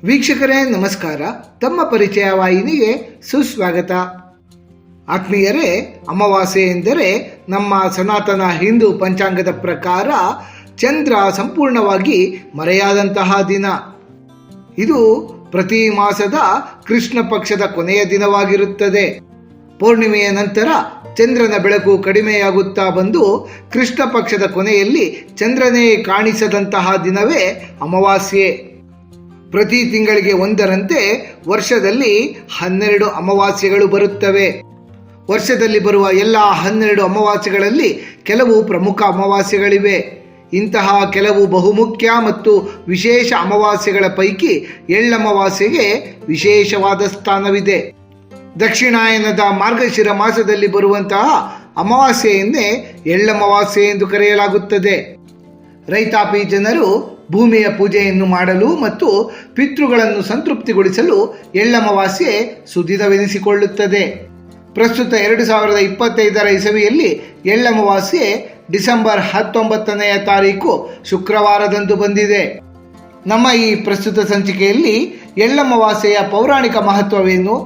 ವೀಕ್ಷಕರೇ ನಮಸ್ಕಾರ. ತಮ್ಮ ಪರಿಚಯ ವಾಹಿನಿಗೆ ಸುಸ್ವಾಗತ. ಆತ್ಮೀಯರೇ, ಅಮಾವಾಸ್ಯೆ ಎಂದರೆ ನಮ್ಮ ಸನಾತನ ಹಿಂದೂ ಪಂಚಾಂಗದ ಪ್ರಕಾರ ಚಂದ್ರ ಸಂಪೂರ್ಣವಾಗಿ ಮರೆಯಾದಂತಹ ದಿನ. ಇದು ಪ್ರತಿ ಮಾಸದ ಕೃಷ್ಣ ಪಕ್ಷದ ಕೊನೆಯ ದಿನವಾಗಿರುತ್ತದೆ. ಪೌರ್ಣಿಮೆಯ ನಂತರ ಚಂದ್ರನ ಬೆಳಕು ಕಡಿಮೆಯಾಗುತ್ತಾ ಬಂದು ಕೃಷ್ಣ ಪಕ್ಷದ ಕೊನೆಯಲ್ಲಿ ಚಂದ್ರನೇ ಕಾಣಿಸದಂತಹ ದಿನವೇ ಅಮಾವಾಸ್ಯೆ. ಪ್ರತಿ ತಿಂಗಳಿಗೆ ಒಂದರಂತೆ ವರ್ಷದಲ್ಲಿ 12 ಅಮಾವಾಸ್ಯೆಗಳು ಬರುತ್ತವೆ. ವರ್ಷದಲ್ಲಿ ಬರುವ ಎಲ್ಲ 12 ಅಮಾವಾಸ್ಯೆಗಳಲ್ಲಿ ಕೆಲವು ಪ್ರಮುಖ ಅಮಾವಾಸ್ಯೆಗಳಿವೆ. ಇಂತಹ ಕೆಲವು ಬಹುಮುಖ್ಯ ಮತ್ತು ವಿಶೇಷ ಅಮಾವಾಸ್ಯೆಗಳ ಪೈಕಿ ಎಳ್ಳಮಾವಾಸ್ಯೆಗೆ ವಿಶೇಷವಾದ ಸ್ಥಾನವಿದೆ. ದಕ್ಷಿಣಾಯನದ ಮಾರ್ಗಶಿರ ಮಾಸದಲ್ಲಿ ಬರುವಂತಹ ಅಮಾವಾಸ್ಯೆಯನ್ನೇ ಎಳ್ಳಮಾವಾಸ್ಯೆ ಎಂದು ಕರೆಯಲಾಗುತ್ತದೆ. ರೈತಾಪಿ ಜನರು ಭೂಮಿಯ ಪೂಜೆಯನ್ನು ಮಾಡಲು ಮತ್ತು ಪಿತೃಗಳನ್ನು ಸಂತೃಪ್ತಿಗೊಳಿಸಲು ಎಳ್ಳಮಾವಾಸ್ಯೆ ಸುದಿನವೆನಿಸಿಕೊಳ್ಳುತ್ತದೆ. ಪ್ರಸ್ತುತ 2025 ಇಸವಿಯಲ್ಲಿ ಎಳ್ಳಮಾವಾಸ್ಯೆ ಡಿಸೆಂಬರ್ 19ನೇ ತಾರೀಕು ಶುಕ್ರವಾರದಂದು ಬಂದಿದೆ. ನಮ್ಮ ಈ ಪ್ರಸ್ತುತ ಸಂಚಿಕೆಯಲ್ಲಿ ಎಳ್ಳಮಾವಾಸ್ಯೆಯ ಪೌರಾಣಿಕ ಮಹತ್ವವೇನು,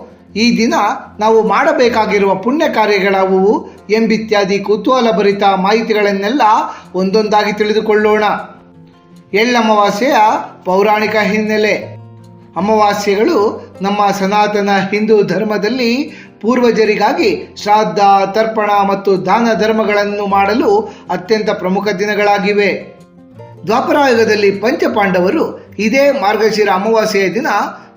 ಈ ದಿನ ನಾವು ಮಾಡಬೇಕಾಗಿರುವ ಪುಣ್ಯ ಕಾರ್ಯಗಳಾವುವು ಎಂಬಿತ್ಯಾದಿ ಕುತೂಹಲಭರಿತ ಮಾಹಿತಿಗಳನ್ನೆಲ್ಲ ಒಂದೊಂದಾಗಿ ತಿಳಿದುಕೊಳ್ಳೋಣ. ಎಳ್ಳಮಾವಾಸ್ಯೆಯ ಪೌರಾಣಿಕ ಹಿನ್ನೆಲೆ. ಅಮಾವಾಸ್ಯೆಗಳು ನಮ್ಮ ಸನಾತನ ಹಿಂದೂ ಧರ್ಮದಲ್ಲಿ ಪೂರ್ವಜರಿಗಾಗಿ ಶ್ರಾದ್ದ, ತರ್ಪಣ ಮತ್ತು ದಾನ ಧರ್ಮಗಳನ್ನು ಮಾಡಲು ಅತ್ಯಂತ ಪ್ರಮುಖ ದಿನಗಳಾಗಿವೆ. ದ್ವಾಪರಾಯುಗದಲ್ಲಿ ಪಂಚಪಾಂಡವರು ಇದೇ ಮಾರ್ಗಶಿರ ಅಮಾವಾಸ್ಯೆಯ ದಿನ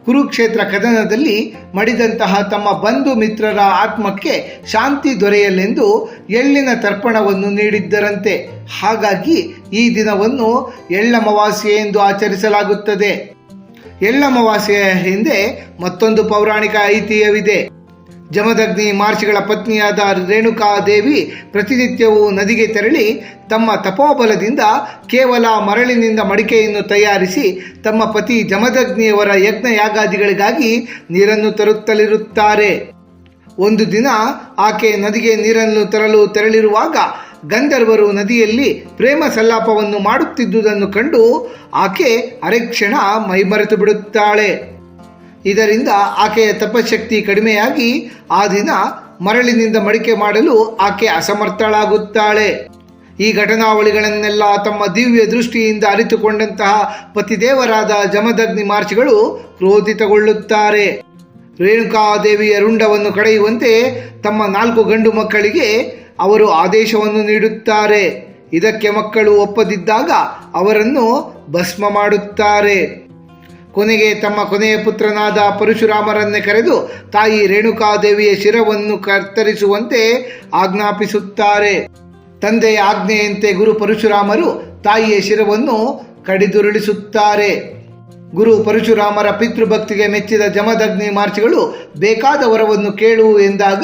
ಕುರುಕ್ಷೇತ್ರ ಕದನದಲ್ಲಿ ಮಡಿದಂತಹ ತಮ್ಮ ಬಂಧು ಮಿತ್ರರ ಆತ್ಮಕ್ಕೆ ಶಾಂತಿ ದೊರೆಯಲೆಂದು ಎಳ್ಳಿನ ತರ್ಪಣವನ್ನು ನೀಡಿದ್ದರಂತೆ. ಹಾಗಾಗಿ ಈ ದಿನವನ್ನು ಎಳ್ಳಮಾವಾಸ್ಯೆ ಎಂದು ಆಚರಿಸಲಾಗುತ್ತದೆ. ಎಳ್ಳಮಾವಾಸ್ಯೆಯ ಹಿಂದೆ ಮತ್ತೊಂದು ಪೌರಾಣಿಕ ಐತಿಹ್ಯವಿದೆ. ಜಮದಗ್ನಿ ಮಹರ್ಷಿಗಳ ಪತ್ನಿಯಾದ ರೇಣುಕಾದೇವಿ ಪ್ರತಿನಿತ್ಯವೂ ನದಿಗೆ ತೆರಳಿ ತಮ್ಮ ತಪೋಬಲದಿಂದ ಕೇವಲ ಮರಳಿನಿಂದ ಮಡಿಕೆಯನ್ನು ತಯಾರಿಸಿ ತಮ್ಮ ಪತಿ ಜಮದಗ್ನಿಯವರ ಯಜ್ಞ ಯಾಗಾದಿಗಳಿಗಾಗಿ ನೀರನ್ನು ತರುತ್ತಲಿರುತ್ತಾರೆ. ಒಂದು ದಿನ ಆಕೆ ನದಿಗೆ ನೀರನ್ನು ತರಲು ತೆರಳಿರುವಾಗ ಗಂಧರ್ವರು ನದಿಯಲ್ಲಿ ಪ್ರೇಮ ಸಲ್ಲಾಪವನ್ನು ಮಾಡುತ್ತಿದ್ದುದನ್ನು ಕಂಡು ಆಕೆ ಅರೆಕ್ಷಣ ಮೈಮರೆತು ಬಿಡುತ್ತಾಳೆ. ಇದರಿಂದ ಆಕೆಯ ತಪಶಕ್ತಿ ಕಡಿಮೆಯಾಗಿ ಆ ದಿನ ಮರಳಿನಿಂದ ಮಡಿಕೆ ಮಾಡಲು ಆಕೆ ಅಸಮರ್ಥಳಾಗುತ್ತಾಳೆ. ಈ ಘಟನಾವಳಿಗಳನ್ನೆಲ್ಲ ತಮ್ಮ ದಿವ್ಯ ದೃಷ್ಟಿಯಿಂದ ಅರಿತುಕೊಂಡಂತಹ ಪತಿದೇವರಾದ ಜಮದಗ್ನಿ ಮಹರ್ಷಿಗಳು ಕ್ರೋಧಿತಗೊಳ್ಳುತ್ತಾರೆ. ರೇಣುಕಾದೇವಿಯ ರುಂಡವನ್ನು ಕಡೆಯುವಂತೆ ತಮ್ಮ 4 ಗಂಡು ಮಕ್ಕಳಿಗೆ ಅವರು ಆದೇಶವನ್ನು ನೀಡುತ್ತಾರೆ. ಇದಕ್ಕೆ ಮಕ್ಕಳು ಒಪ್ಪದಿದ್ದಾಗ ಅವರನ್ನು ಭಸ್ಮ ಮಾಡುತ್ತಾರೆ. ಕೊನೆಗೆ ತಮ್ಮ ಕೊನೆಯ ಪುತ್ರನಾದ ಪರಶುರಾಮರನ್ನೇ ಕರೆದು ತಾಯಿ ರೇಣುಕಾದೇವಿಯ ಶಿರವನ್ನು ಕತ್ತರಿಸುವಂತೆ ಆಜ್ಞಾಪಿಸುತ್ತಾರೆ. ತಂದೆಯ ಆಜ್ಞೆಯಂತೆ ಗುರು ಪರಶುರಾಮರು ತಾಯಿಯ ಶಿರವನ್ನು ಕಡಿದುರುಳಿಸುತ್ತಾರೆ. ಗುರು ಪರಶುರಾಮರ ಪಿತೃಭಕ್ತಿಗೆ ಮೆಚ್ಚಿದ ಜಮದಗ್ನಿ ಮಹರ್ಷಿಗಳು ಬೇಕಾದ ವರವನ್ನು ಕೇಳು ಎಂದಾಗ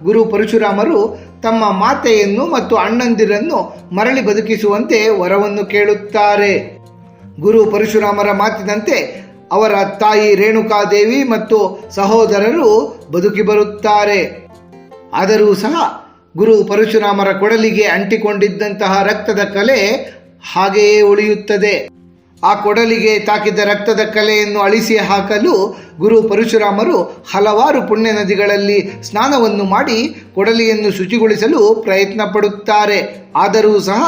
ಗುರು ಪರಶುರಾಮರು ತಮ್ಮ ಮಾತೆಯನ್ನು ಮತ್ತು ಅಣ್ಣಂದಿರನ್ನು ಮರಳಿ ಬದುಕಿಸುವಂತೆ ವರವನ್ನು ಕೇಳುತ್ತಾರೆ. ಗುರು ಪರಶುರಾಮರ ಮಾತಿನಂತೆ ಅವರ ತಾಯಿ ರೇಣುಕಾದೇವಿ ಮತ್ತು ಸಹೋದರರು ಬದುಕಿ ಬರುತ್ತಾರೆ. ಆದರೂ ಸಹ ಗುರು ಪರಶುರಾಮರ ಕೊಡಲಿಗೆ ಅಂಟಿಕೊಂಡಿದ್ದಂತಹ ರಕ್ತದ ಕಲೆ ಹಾಗೆಯೇ ಉಳಿಯುತ್ತದೆ. ಆ ಕೊಡಲಿಗೆ ತಾಕಿದ ರಕ್ತದ ಕಲೆಯನ್ನು ಅಳಿಸಿ ಹಾಕಲು ಗುರು ಪರಶುರಾಮರು ಹಲವಾರು ಪುಣ್ಯ ನದಿಗಳಲ್ಲಿ ಸ್ನಾನವನ್ನು ಮಾಡಿ ಕೊಡಲಿಯನ್ನು ಶುಚಿಗೊಳಿಸಲು ಪ್ರಯತ್ನ ಪಡುತ್ತಾರೆ. ಆದರೂ ಸಹ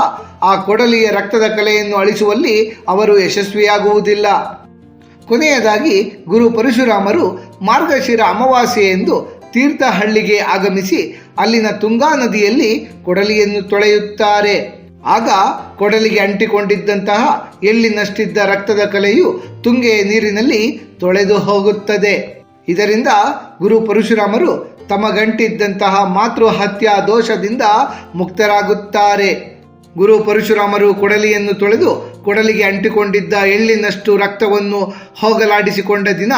ಆ ಕೊಡಲಿಯ ರಕ್ತದ ಕಲೆಯನ್ನು ಅಳಿಸುವಲ್ಲಿ ಅವರು ಯಶಸ್ವಿಯಾಗುವುದಿಲ್ಲ. ಕೊನೆಯದಾಗಿ ಗುರು ಪರಶುರಾಮರು ಮಾರ್ಗಶಿರ ಅಮಾವಾಸ್ಯೆ ಎಂದು ತೀರ್ಥಹಳ್ಳಿಗೆ ಆಗಮಿಸಿ ಅಲ್ಲಿನ ತುಂಗಾ ನದಿಯಲ್ಲಿ ಕೊಡಲಿಯನ್ನು ತೊಳೆಯುತ್ತಾರೆ. ಆಗ ಕೊಡಲಿಗೆ ಅಂಟಿಕೊಂಡಿದ್ದಂತಹ ಎಳ್ಳಿನಷ್ಟಿದ್ದ ರಕ್ತದ ಕಲೆಯು ತುಂಗೆಯ ನೀರಿನಲ್ಲಿ ತೊಳೆದು ಹೋಗುತ್ತದೆ. ಇದರಿಂದ ಗುರು ಪರಶುರಾಮರು ತಮಗಂಟಿದ್ದಂತಹ ಮಾತೃಹತ್ಯಾ ದೋಷದಿಂದ ಮುಕ್ತರಾಗುತ್ತಾರೆ. ಗುರು ಪರಶುರಾಮರು ಕೊಡಲಿಯನ್ನು ತೊಳೆದು ಕೊಡಲಿಗೆ ಅಂಟಿಕೊಂಡಿದ್ದ ಎಳ್ಳಿನಷ್ಟು ರಕ್ತವನ್ನು ಹೋಗಲಾಡಿಸಿಕೊಂಡ ದಿನ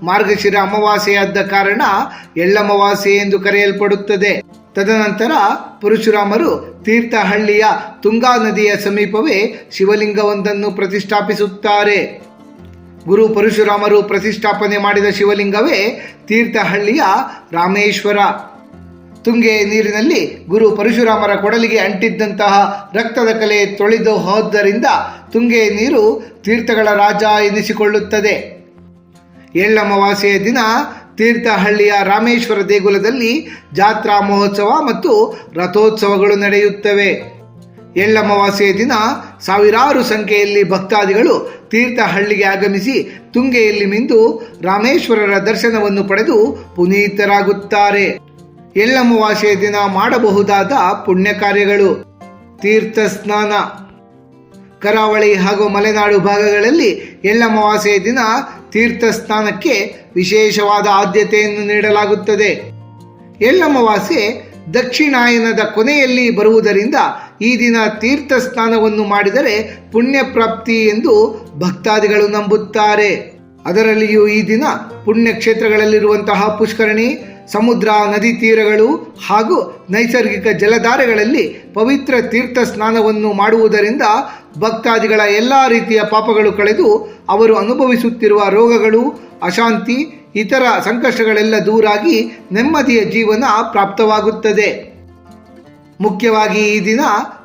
ಮಾರ್ಗಶಿರ ಅಮಾವಾಸ್ಯೆಯಾದ ಕಾರಣ ಎಳ್ಳಮಾವಾಸ್ಯೆ ಎಂದು ಕರೆಯಲ್ಪಡುತ್ತದೆ. ತದನಂತರ ಪರಶುರಾಮರು ತೀರ್ಥಹಳ್ಳಿಯ ತುಂಗಾ ನದಿಯ ಸಮೀಪವೇ ಶಿವಲಿಂಗವೊಂದನ್ನು ಪ್ರತಿಷ್ಠಾಪಿಸುತ್ತಾರೆ. ಗುರು ಪರಶುರಾಮರು ಪ್ರತಿಷ್ಠಾಪನೆ ಮಾಡಿದ ಶಿವಲಿಂಗವೇ ತೀರ್ಥಹಳ್ಳಿಯ ರಾಮೇಶ್ವರ. ತುಂಗೆ ನೀರಿನಲ್ಲಿ ಗುರು ಪರಶುರಾಮರ ಕೊಡಲಿಗೆ ಅಂಟಿದ್ದಂತಹ ರಕ್ತದ ಕಲೆ ತೊಳೆದು ಹೋದ್ದರಿಂದ ತುಂಗೆ ನೀರು ತೀರ್ಥಗಳ ರಾಜ ಎನಿಸಿಕೊಳ್ಳುತ್ತದೆ. ಎಳ್ಳಮಾವಾಸ್ಯೆಯ ದಿನ ತೀರ್ಥಹಳ್ಳಿಯ ರಾಮೇಶ್ವರ ದೇಗುಲದಲ್ಲಿ ಜಾತ್ರಾ ಮಹೋತ್ಸವ ಮತ್ತು ರಥೋತ್ಸವಗಳು ನಡೆಯುತ್ತವೆ. ಎಳ್ಳಮಾವಾಸ್ಯೆಯ ದಿನ ಸಾವಿರಾರು ಸಂಖ್ಯೆಯಲ್ಲಿ ಭಕ್ತಾದಿಗಳು ತೀರ್ಥಹಳ್ಳಿಗೆ ಆಗಮಿಸಿ ತುಂಗೆಯಲ್ಲಿ ಮಿಂದು ರಾಮೇಶ್ವರರ ದರ್ಶನವನ್ನು ಪಡೆದು ಪುನೀತರಾಗುತ್ತಾರೆ. ಎಳ್ಳಮಾವಾಸ್ಯೆಯ ದಿನ ಮಾಡಬಹುದಾದ ಪುಣ್ಯ ಕಾರ್ಯಗಳು: ತೀರ್ಥ ಸ್ನಾನ. ಕರಾವಳಿ ಹಾಗೂ ಮಲೆನಾಡು ಭಾಗಗಳಲ್ಲಿ ಎಳ್ಳಮಾವಾಸ್ಯೆಯ ದಿನ ತೀರ್ಥ ಸ್ನಾನಕ್ಕೆ ವಿಶೇಷವಾದ ಆದ್ಯತೆಯನ್ನು ನೀಡಲಾಗುತ್ತದೆ. ಎಳ್ಳಮಾವಾಸ್ಯೆ ದಕ್ಷಿಣಾಯನದ ಕೊನೆಯಲ್ಲಿ ಬರುವುದರಿಂದ ಈ ದಿನ ತೀರ್ಥ ಸ್ನಾನವನ್ನು ಮಾಡಿದರೆ ಪುಣ್ಯ ಪ್ರಾಪ್ತಿ ಎಂದು ಭಕ್ತಾದಿಗಳು ನಂಬುತ್ತಾರೆ. ಅದರಲ್ಲಿಯೂ ಈ ದಿನ ಪುಣ್ಯಕ್ಷೇತ್ರಗಳಲ್ಲಿರುವಂತಹ ಪುಷ್ಕರಣಿ, ಸಮುದ್ರ, ನದಿ ತೀರಗಳು ಹಾಗೂ ನೈಸರ್ಗಿಕ ಜಲಧಾರೆಗಳಲ್ಲಿ ಪವಿತ್ರ ತೀರ್ಥ ಸ್ನಾನವನ್ನು ಮಾಡುವುದರಿಂದ ಭಕ್ತಾದಿಗಳ ಎಲ್ಲ ರೀತಿಯ ಪಾಪಗಳು ಕಳೆದು ಅವರು ಅನುಭವಿಸುತ್ತಿರುವ ರೋಗಗಳು, ಅಶಾಂತಿ, ಇತರ ಸಂಕಷ್ಟಗಳೆಲ್ಲ ದೂರಾಗಿ ನೆಮ್ಮದಿಯ ಜೀವನ ಪ್ರಾಪ್ತವಾಗುತ್ತದೆ. ಮುಖ್ಯವಾಗಿ ಈ ದಿನ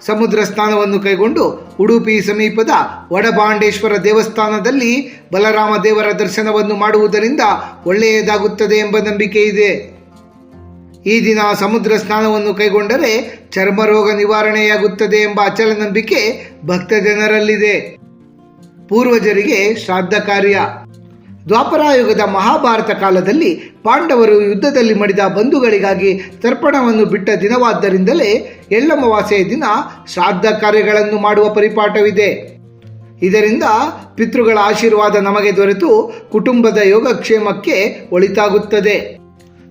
ಸಮುದ್ರ ಸ್ನಾನವನ್ನು ಕೈಗೊಂಡು ಉಡುಪಿ ಸಮೀಪದ ವಡಬಾಂಡೇಶ್ವರ ದೇವಸ್ಥಾನದಲ್ಲಿ ಬಲರಾಮ ದೇವರ ದರ್ಶನವನ್ನು ಮಾಡುವುದರಿಂದ ಒಳ್ಳೆಯದಾಗುತ್ತದೆ ಎಂಬ ನಂಬಿಕೆ ಇದೆ. ಈ ದಿನ ಸಮುದ್ರ ಸ್ನಾನವನ್ನು ಕೈಗೊಂಡರೆ ಚರ್ಮರೋಗ ನಿವಾರಣೆಯಾಗುತ್ತದೆ ಎಂಬ ಅಚಲ ನಂಬಿಕೆ ಭಕ್ತ ಜನರಲ್ಲಿದೆ. ಪೂರ್ವಜರಿಗೆ ಶ್ರಾದ್ದ ಕಾರ್ಯ. ದ್ವಾಪರಾಯುಗದ ಮಹಾಭಾರತ ಕಾಲದಲ್ಲಿ ಪಾಂಡವರು ಯುದ್ಧದಲ್ಲಿ ಮಡಿದ ಬಂಧುಗಳಿಗಾಗಿ ತರ್ಪಣವನ್ನು ಬಿಟ್ಟ ದಿನವಾದ್ದರಿಂದಲೇ ಎಳ್ಳಮಾವಾಸ್ಯೆಯ ದಿನ ಶ್ರಾದ್ದ ಕಾರ್ಯಗಳನ್ನು ಮಾಡುವ ಪರಿಪಾಠವಿದೆ. ಇದರಿಂದ ಪಿತೃಗಳ ಆಶೀರ್ವಾದ ನಮಗೆ ದೊರೆತು ಕುಟುಂಬದ ಯೋಗಕ್ಷೇಮಕ್ಕೆ ಒಳಿತಾಗುತ್ತದೆ.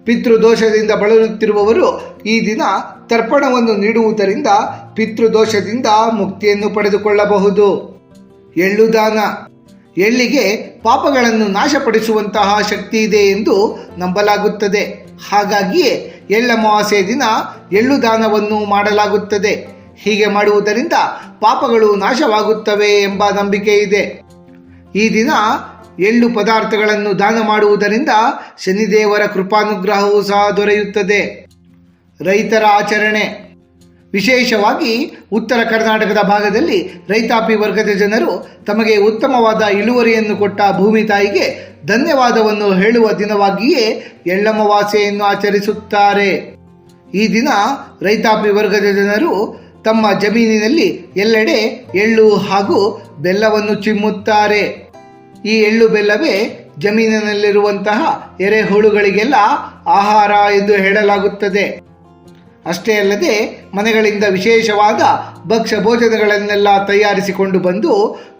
ಪಿತೃದೋಷದಿಂದ ಬಳಲುತ್ತಿರುವವರು ಈ ದಿನ ತರ್ಪಣವನ್ನು ನೀಡುವುದರಿಂದ ಪಿತೃದೋಷದಿಂದ ಮುಕ್ತಿಯನ್ನು ಪಡೆದುಕೊಳ್ಳಬಹುದು. ಎಳ್ಳು ದಾನ. ಎಳ್ಳಿಗೆ ಪಾಪಗಳನ್ನು ನಾಶಪಡಿಸುವಂತಹ ಶಕ್ತಿ ಇದೆ ಎಂದು ನಂಬಲಾಗುತ್ತದೆ. ಹಾಗಾಗಿಯೇ ಎಳ್ಳಮಾವಾಸ್ಯೆಯ ದಿನ ಎಳ್ಳು ದಾನವನ್ನು ಮಾಡಲಾಗುತ್ತದೆ. ಹೀಗೆ ಮಾಡುವುದರಿಂದ ಪಾಪಗಳು ನಾಶವಾಗುತ್ತವೆ ಎಂಬ ನಂಬಿಕೆ ಇದೆ. ಈ ದಿನ ಎಳ್ಳು ಪದಾರ್ಥಗಳನ್ನು ದಾನ ಮಾಡುವುದರಿಂದ ಶನಿದೇವರ ಕೃಪಾನುಗ್ರಹವೂ ಸಹ ದೊರೆಯುತ್ತದೆ. ರೈತರ ಆಚರಣೆ. ವಿಶೇಷವಾಗಿ ಉತ್ತರ ಕರ್ನಾಟಕದ ಭಾಗದಲ್ಲಿ ರೈತಾಪಿ ವರ್ಗದ ಜನರು ತಮಗೆ ಉತ್ತಮವಾದ ಇಳುವರಿಯನ್ನು ಕೊಟ್ಟ ಭೂಮಿ ತಾಯಿಗೆ ಧನ್ಯವಾದವನ್ನು ಹೇಳುವ ದಿನವಾಗಿಯೇ ಎಳ್ಳಮಾವಾಸ್ಯೆಯನ್ನು ಆಚರಿಸುತ್ತಾರೆ. ಈ ದಿನ ರೈತಾಪಿ ವರ್ಗದ ಜನರು ತಮ್ಮ ಜಮೀನಿನಲ್ಲಿ ಎಲ್ಲೆಡೆ ಎಳ್ಳು ಹಾಗೂ ಬೆಲ್ಲವನ್ನು ಚಿಮ್ಮುತ್ತಾರೆ. ಈ ಎಳ್ಳು ಬೆಲ್ಲವೇ ಜಮೀನಿನಲ್ಲಿರುವಂತಹ ಎರೆಹುಳುಗಳಿಗೆಲ್ಲ ಆಹಾರ ಎಂದು ಹೇಳಲಾಗುತ್ತದೆ. ಅಷ್ಟೇ ಅಲ್ಲದೆ ಮನೆಗಳಿಂದ ವಿಶೇಷವಾದ ಭಕ್ಷ್ಯ ಭೋಜನಗಳನ್ನೆಲ್ಲ ತಯಾರಿಸಿಕೊಂಡು ಬಂದು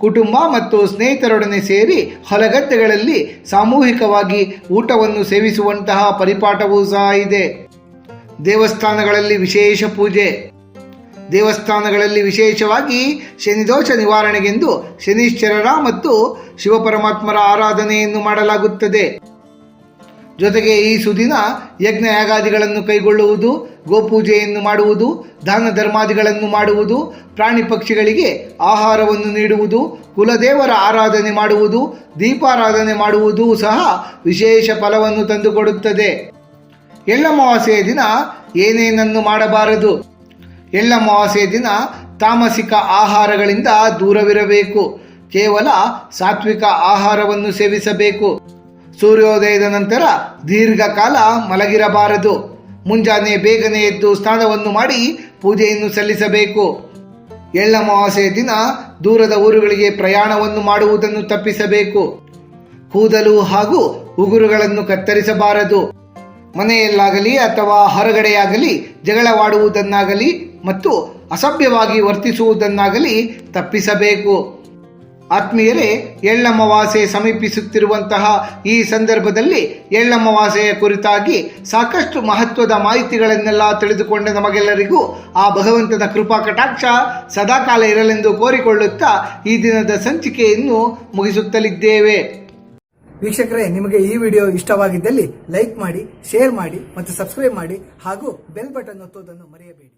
ಕುಟುಂಬ ಮತ್ತು ಸ್ನೇಹಿತರೊಡನೆ ಸೇರಿ ಹೊಲಗದ್ದೆಗಳಲ್ಲಿ ಸಾಮೂಹಿಕವಾಗಿ ಊಟವನ್ನು ಸೇವಿಸುವಂತಹ ಪರಿಪಾಠವೂ ಸಹ ಇದೆ. ದೇವಸ್ಥಾನಗಳಲ್ಲಿ ವಿಶೇಷ ಪೂಜೆ. ದೇವಸ್ಥಾನಗಳಲ್ಲಿ ವಿಶೇಷವಾಗಿ ಶನಿದೋಷ ನಿವಾರಣೆಗೆಂದು ಶನೀಶ್ವರರ ಮತ್ತು ಶಿವಪರಮಾತ್ಮರ ಆರಾಧನೆಯನ್ನು ಮಾಡಲಾಗುತ್ತದೆ. ಜೊತೆಗೆ ಈ ಸುದಿನ ಯಜ್ಞ ಯಾಗಾದಿಗಳನ್ನು ಕೈಗೊಳ್ಳುವುದು, ಗೋಪೂಜೆಯನ್ನು ಮಾಡುವುದು, ದಾನ ಧರ್ಮಾದಿಗಳನ್ನು ಮಾಡುವುದು, ಪ್ರಾಣಿ ಪಕ್ಷಿಗಳಿಗೆ ಆಹಾರವನ್ನು ನೀಡುವುದು, ಕುಲದೇವರ ಆರಾಧನೆ ಮಾಡುವುದು, ದೀಪಾರಾಧನೆ ಮಾಡುವುದೂ ಸಹ ವಿಶೇಷ ಫಲವನ್ನು ತಂದುಕೊಡುತ್ತದೆ. ಎಳ್ಳಮಾವಾಸ್ಯೆಯ ದಿನ ಏನೇನನ್ನು ಮಾಡಬಾರದು? ಎಳ್ಳಮಾವಾಸ್ಯೆಯ ದಿನ ತಾಮಸಿಕ ಆಹಾರಗಳಿಂದ ದೂರವಿರಬೇಕು. ಕೇವಲ ಸಾತ್ವಿಕ ಆಹಾರವನ್ನು ಸೇವಿಸಬೇಕು. ಸೂರ್ಯೋದಯದ ನಂತರ ದೀರ್ಘಕಾಲ ಮಲಗಿರಬಾರದು. ಮುಂಜಾನೆ ಬೇಗನೆ ಎದ್ದು ಸ್ನಾನವನ್ನು ಮಾಡಿ ಪೂಜೆಯನ್ನು ಸಲ್ಲಿಸಬೇಕು. ಎಳ್ಳಮಾವಾಸ್ಯೆಯ ದಿನ ದೂರದ ಊರುಗಳಿಗೆ ಪ್ರಯಾಣವನ್ನು ಮಾಡುವುದನ್ನು ತಪ್ಪಿಸಬೇಕು. ಕೂದಲು ಹಾಗೂ ಉಗುರುಗಳನ್ನು ಕತ್ತರಿಸಬಾರದು. ಮನೆಯಲ್ಲಾಗಲಿ ಅಥವಾ ಹೊರಗಡೆಯಾಗಲಿ ಜಗಳವಾಡುವುದನ್ನಾಗಲಿ ಮತ್ತು ಅಸಭ್ಯವಾಗಿ ವರ್ತಿಸುವುದನ್ನಾಗಲಿ ತಪ್ಪಿಸಬೇಕು. ಆತ್ಮೀಯರೇ, ಎಳ್ಳಮಾವಾಸ್ಯೆ ಸಮೀಪಿಸುತ್ತಿರುವಂತಹ ಈ ಸಂದರ್ಭದಲ್ಲಿ ಎಳ್ಳಮಾವಾಸ್ಯೆಯ ಕುರಿತಾಗಿ ಸಾಕಷ್ಟು ಮಹತ್ವದ ಮಾಹಿತಿಗಳನ್ನೆಲ್ಲ ತಿಳಿದುಕೊಂಡ ನಮಗೆಲ್ಲರಿಗೂ ಆ ಭಗವಂತನ ಕೃಪಾ ಕಟಾಕ್ಷ ಸದಾಕಾಲ ಇರಲೆಂದು ಕೋರಿಕೊಳ್ಳುತ್ತಾ ಈ ದಿನದ ಸಂಚಿಕೆಯನ್ನು ಮುಗಿಸುತ್ತಲಿದ್ದೇವೆ. ವೀಕ್ಷಕರೇ, ನಿಮಗೆ ಈ ವಿಡಿಯೋ ಇಷ್ಟವಾಗಿದ್ದಲ್ಲಿ ಲೈಕ್ ಮಾಡಿ, ಶೇರ್ ಮಾಡಿ ಮತ್ತು ಸಬ್ಸ್ಕ್ರೈಬ್ ಮಾಡಿ ಹಾಗೂ ಬೆಲ್ ಬಟನ್ ಒತ್ತುವುದನ್ನು ಮರೆಯಬೇಡಿ.